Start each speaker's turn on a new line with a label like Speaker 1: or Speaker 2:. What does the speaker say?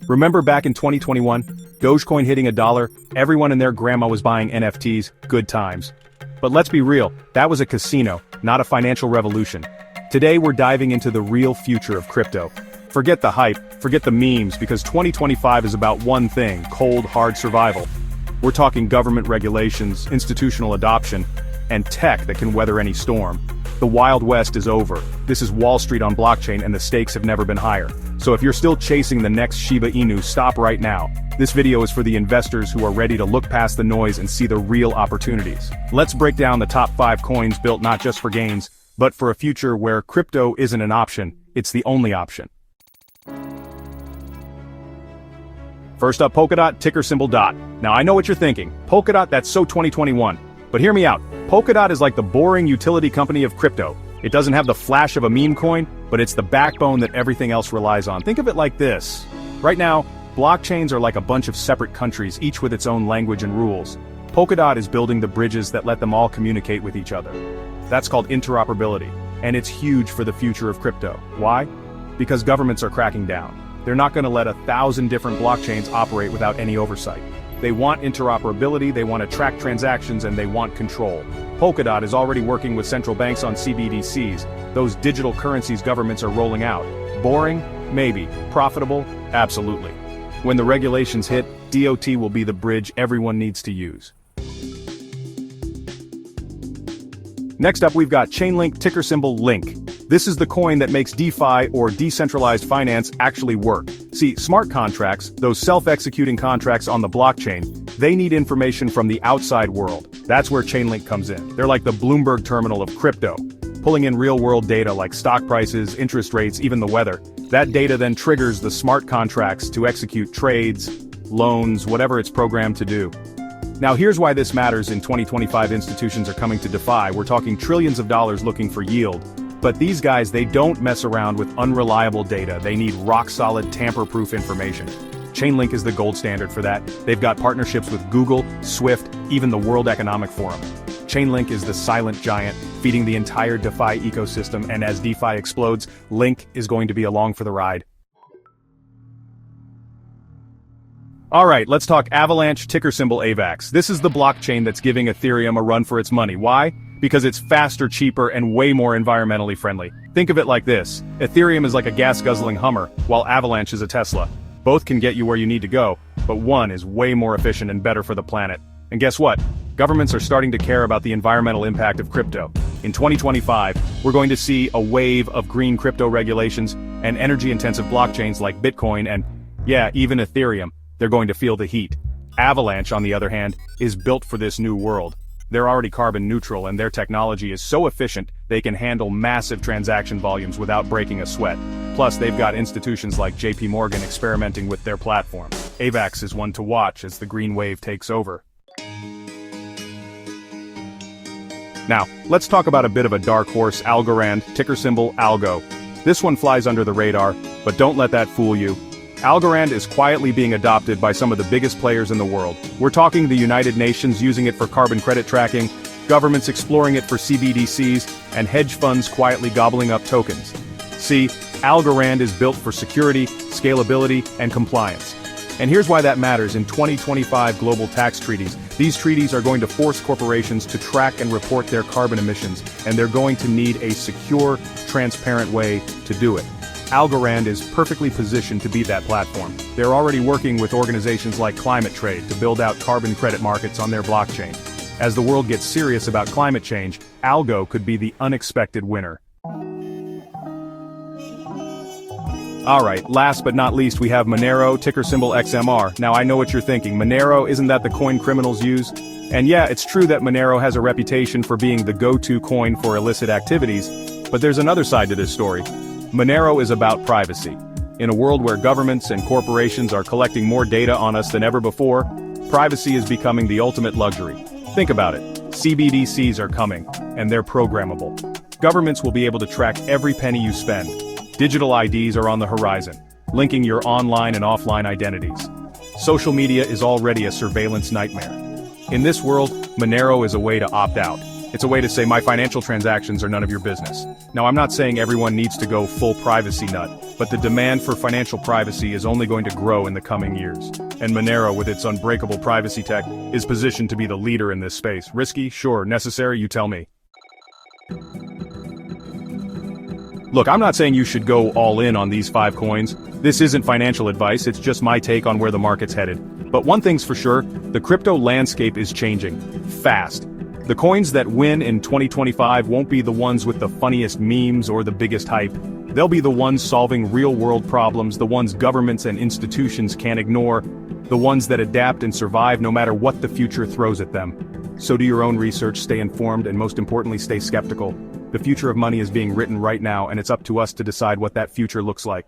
Speaker 1: Remember back in 2021, Dogecoin hitting $1, everyone and their grandma was buying NFTs, good times. But let's be real, that was a casino, not a financial revolution. Today we're diving into the real future of crypto. Forget the hype, forget the memes, because 2025 is about one thing: cold, hard survival. We're talking government regulations, institutional adoption, and tech that can weather any storm. The Wild West is over. This is Wall Street on blockchain, and the stakes have never been higher. So if you're still chasing the next Shiba Inu, stop right now. This video is for the investors who are ready to look past the noise and see the real opportunities. Let's break down the top 5 coins built not just for gains, but for a future where crypto isn't an option, it's the only option. First up, Polkadot, ticker symbol DOT. Now I know what you're thinking. Polkadot, that's so 2021. But hear me out. Polkadot is like the boring utility company of crypto. It doesn't have the flash of a meme coin, but it's the backbone that everything else relies on. Think of it like this. Right now, blockchains are like a bunch of separate countries, each with its own language and rules. Polkadot is building the bridges that let them all communicate with each other. That's called interoperability, and it's huge for the future of crypto. Why? Because governments are cracking down. They're not going to let 1,000 different blockchains operate without any oversight. They want interoperability, they want to track transactions, and they want control. Polkadot is already working with central banks on CBDCs, those digital currencies governments are rolling out. Boring? Maybe. Profitable? Absolutely. When the regulations hit, DOT will be the bridge everyone needs to use. Next up, we've got Chainlink, ticker symbol LINK. This is the coin that makes DeFi, or decentralized finance, actually work. See, smart contracts, those self-executing contracts on the blockchain, they need information from the outside world. That's where Chainlink comes in. They're like the Bloomberg terminal of crypto, pulling in real-world data like stock prices, interest rates, even the weather. That data then triggers the smart contracts to execute trades, loans, whatever it's programmed to do. Now here's why this matters in 2025. Institutions are coming to DeFi. We're talking trillions of dollars looking for yield. But these guys, they don't mess around with unreliable data. They need rock-solid, tamper-proof information. Chainlink is the gold standard for that. They've got partnerships with Google, Swift, even the World Economic Forum. Chainlink is the silent giant, feeding the entire DeFi ecosystem, and as DeFi explodes, Link is going to be along for the ride. Alright, let's talk Avalanche, ticker symbol AVAX. This is the blockchain that's giving Ethereum a run for its money. Why? Because it's faster, cheaper, and way more environmentally friendly. Think of it like this. Ethereum is like a gas-guzzling Hummer, while Avalanche is a Tesla. Both can get you where you need to go, but one is way more efficient and better for the planet. And guess what? Governments are starting to care about the environmental impact of crypto. In 2025, we're going to see a wave of green crypto regulations and energy-intensive blockchains like Bitcoin and, yeah, even Ethereum. They're going to feel the heat. Avalanche, on the other hand, is built for this new world. They're already carbon neutral, and their technology is so efficient they can handle massive transaction volumes without breaking a sweat. Plus, they've got institutions like JP Morgan experimenting with their platform. AVAX is one to watch as the green wave takes over. Now, let's talk about a bit of a dark horse, Algorand, ticker symbol ALGO. This one flies under the radar, but don't let that fool you. Algorand is quietly being adopted by some of the biggest players in the world. We're talking the United Nations using it for carbon credit tracking, governments exploring it for CBDCs, and hedge funds quietly gobbling up tokens. See, Algorand is built for security, scalability, and compliance. And here's why that matters. In 2025 global tax treaties, these treaties are going to force corporations to track and report their carbon emissions, and they're going to need a secure, transparent way to do it. Algorand is perfectly positioned to be that platform. They're already working with organizations like Climate Trade to build out carbon credit markets on their blockchain. As the world gets serious about climate change, Algo could be the unexpected winner. Alright, last but not least we have Monero, ticker symbol XMR. Now I know what you're thinking, Monero, isn't that the coin criminals use? And yeah, it's true that Monero has a reputation for being the go-to coin for illicit activities, but there's another side to this story. Monero is about privacy. In a world where governments and corporations are collecting more data on us than ever before, privacy is becoming the ultimate luxury. Think about it. CBDCs are coming, and they're programmable. Governments will be able to track every penny you spend. Digital IDs are on the horizon, linking your online and offline identities. Social media is already a surveillance nightmare. In this world, Monero is a way to opt out. It's a way to say my financial transactions are none of your business. Now, I'm not saying everyone needs to go full privacy nut, but the demand for financial privacy is only going to grow in the coming years. And Monero, with its unbreakable privacy tech, is positioned to be the leader in this space. Risky? Sure. Necessary? You tell me. Look, I'm not saying you should go all in on these 5 coins. This isn't financial advice, it's just my take on where the market's headed. But one thing's for sure, the crypto landscape is changing. Fast. The coins that win in 2025 won't be the ones with the funniest memes or the biggest hype. They'll be the ones solving real-world problems, the ones governments and institutions can't ignore, the ones that adapt and survive no matter what the future throws at them. So do your own research, stay informed, and most importantly, stay skeptical. The future of money is being written right now, and it's up to us to decide what that future looks like.